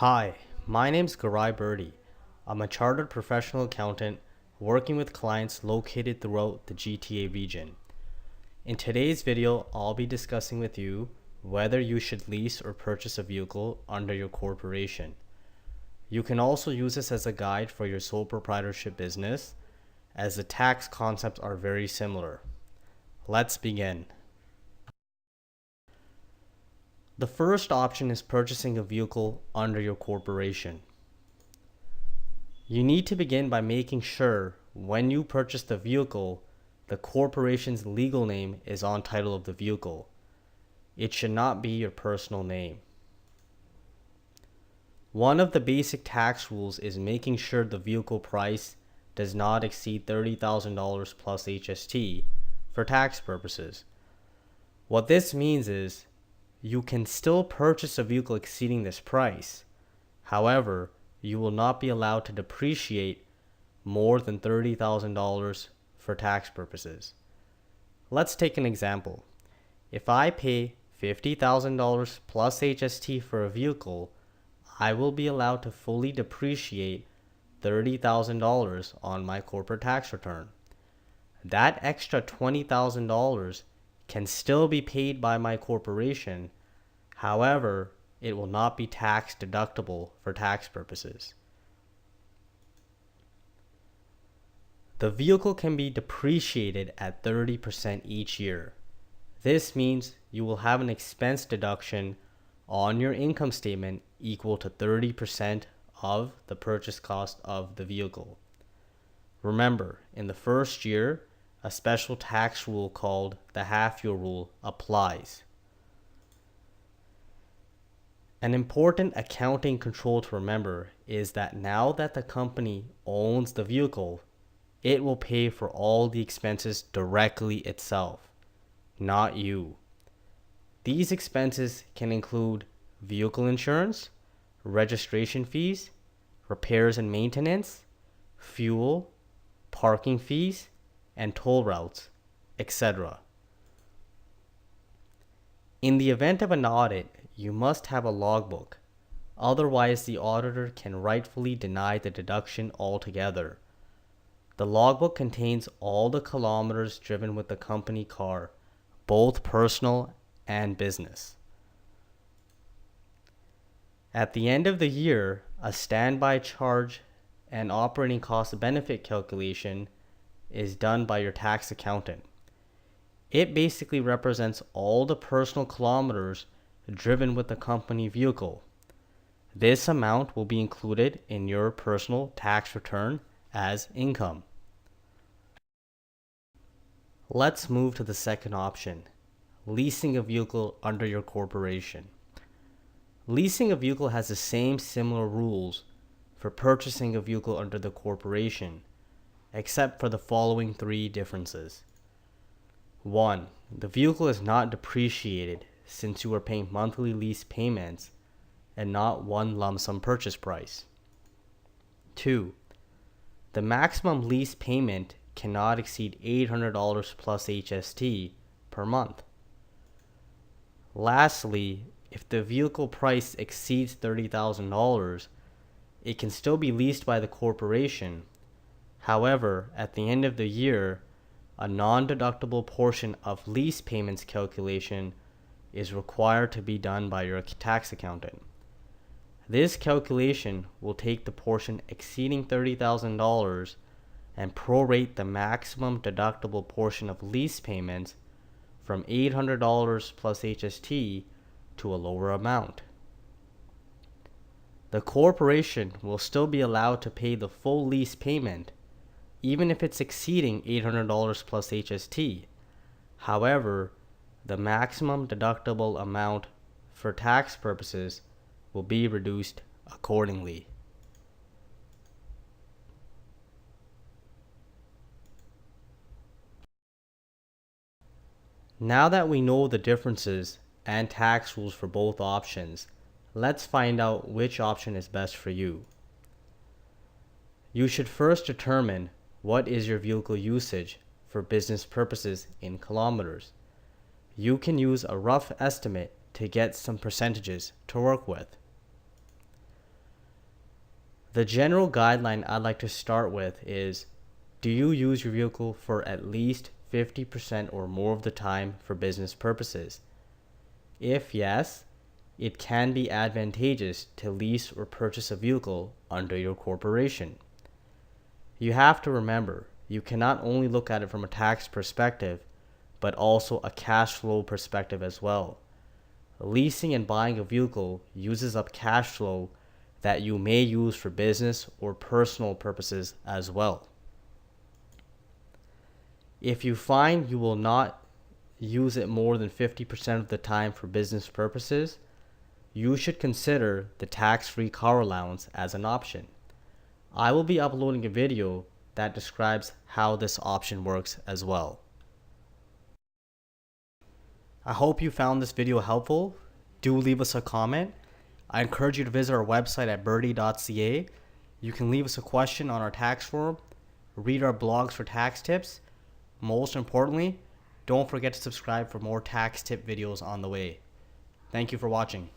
Hi, my name's Gurrai Birdi. I'm a chartered professional accountant working with clients located throughout the GTA region. In today's video, I'll be discussing with you whether you should lease or purchase a vehicle under your corporation. You can also use this as a guide for your sole proprietorship business, as the tax concepts are very similar. Let's begin. The first option is purchasing a vehicle under your corporation. You need to begin by making sure when you purchase the vehicle, the corporation's legal name is on title of the vehicle. It should not be your personal name. One of the basic tax rules is making sure the vehicle price does not exceed $30,000 plus HST for tax purposes. What this means is you can still purchase a vehicle exceeding this price. However, you will not be allowed to depreciate more than $30,000 for tax purposes. Let's take an example. If I pay $50,000 plus HST for a vehicle, I will be allowed to fully depreciate $30,000 on my corporate tax return. That extra $20,000 can still be paid by my corporation. However, it will not be tax deductible for tax purposes. The vehicle can be depreciated at 30% each year. This means you will have an expense deduction on your income statement equal to 30% of the purchase cost of the vehicle. Remember, in the first year, a special tax rule called the half-year rule applies. An important accounting control to remember is that now that the company owns the vehicle, it will pay for all the expenses directly itself, not you. These expenses can include vehicle insurance, registration fees, repairs and maintenance, fuel, parking fees, and toll routes, etc. In the event of an audit, you must have a logbook. Otherwise, the auditor can rightfully deny the deduction altogether. The logbook contains all the kilometers driven with the company car, both personal and business. At the end of the year, a standby charge and operating cost benefit calculation is done by your tax accountant. It basically represents all the personal kilometers driven with the company vehicle. This amount will be included in your personal tax return as income. Let's move to the second option, leasing a vehicle under your corporation. Leasing a vehicle has the same similar rules for purchasing a vehicle under the corporation, except for the following three differences. 1. The vehicle is not depreciated since you are paying monthly lease payments and not one lump sum purchase price. 2. The maximum lease payment cannot exceed $800 plus HST per month. Lastly, if the vehicle price exceeds $30,000, it can still be leased by the corporation. However, at the end of the year, a non-deductible portion of lease payments calculation is required to be done by your tax accountant. This calculation will take the portion exceeding $30,000 and prorate the maximum deductible portion of lease payments from $800 plus HST to a lower amount. The corporation will still be allowed to pay the full lease payment even if it's exceeding $800 plus HST. However, the maximum deductible amount for tax purposes will be reduced accordingly. Now that we know the differences and tax rules for both options, let's find out which option is best for you. You should first determine what is your vehicle usage for business purposes in kilometers. You can use a rough estimate to get some percentages to work with. The general guideline I'd like to start with is, do you use your vehicle for at least 50% or more of the time for business purposes? If yes, it can be advantageous to lease or purchase a vehicle under your corporation. You have to remember, you cannot only look at it from a tax perspective, but also a cash flow perspective as well. Leasing and buying a vehicle uses up cash flow that you may use for business or personal purposes as well. If you find you will not use it more than 50% of the time for business purposes, you should consider the tax-free car allowance as an option. I will be uploading a video that describes how this option works as well. I hope you found this video helpful. Do leave us a comment. I encourage you to visit our website at birdi.ca. You can leave us a question on our tax forum, read our blogs for tax tips. Most importantly, don't forget to subscribe for more tax tip videos on the way. Thank you for watching.